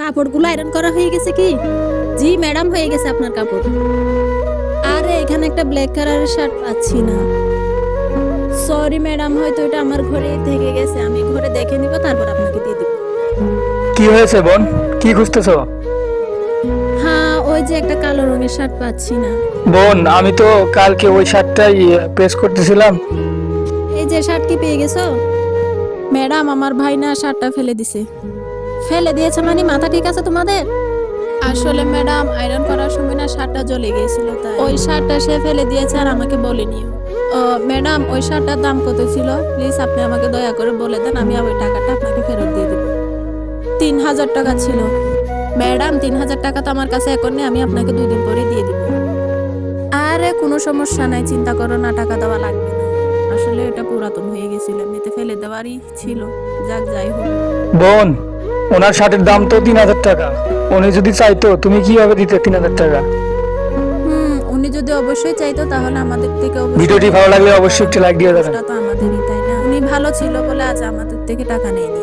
কাপড়গুলো আয়রন করা হয়ে গেছে কি? জি ম্যাডাম, হয়ে গেছে আপনার কাপড়। আরে এখানে একটা ব্ল্যাক কালারের শার্ট পাচ্ছি না। সরি ম্যাডাম, হয়তো এটা আমার ঘরে থেকে গেছে। আমি ঘরে দেখে নিব, তারপর আপনাকে দিয়ে দিব। কি হয়েছে বোন, কি খুঁজতেছো? হ্যাঁ, ওই যে একটা কালো রঙের শার্ট পাচ্ছি না। বোন, আমি তো কালকে ওই শার্টটাই প্রেস করতেছিলাম। এই যে শার্ট কি পেয়ে গেছো? ম্যাডাম, আমার ভাই না শার্টটা ফেলে দিছে। ফেলে দিয়েছে মানে মাথা ঠিক আছে তোমাদের? আসলে ম্যাডাম, আয়রন করার সময় না শার্টটা জ্বলে গিয়েছিল, তাই ওই শার্টটা সে ফেলে দিয়েছে আর আমাকে বলেনিও। ম্যাডাম, ওই শার্টটার দাম কত ছিল? প্লিজ আপনি আমাকে দয়া করে বলে দেন, আমি ওই টাকাটা আপনাকে ফেরত দিয়ে দেব। 3000 টাকা ছিল। ম্যাডাম, 3000 টাকা তো আমার কাছে এখন নেই, আমি আপনাকে 2 দিন পরে দিয়ে দিব। আরে কোনো সমস্যা নাই, চিন্তা করো না, টাকা দেওয়া লাগবে না। আসলে এটা পুরাতন হয়ে গেছিল, এমনিতে ফেলে দেওয়ারই ছিল। যাক, যাই হোক। বোন, ওনার শার্টের দাম তো 3000 টাকা। উনি যদি চাইতো তুমি কিভাবে দিতে 3000 টাকা? উনি যদি অবশ্যই চাইতো তাহলে আমাদের থেকে ভিডিওটি ভালো লাগলে অবশ্যই একটি লাইক দিয়ে দেবেন। তো আমাদেরই, তাই না? উনি ভালো ছিল বলে আজ আমাদের থেকে টাকা নেয়নি।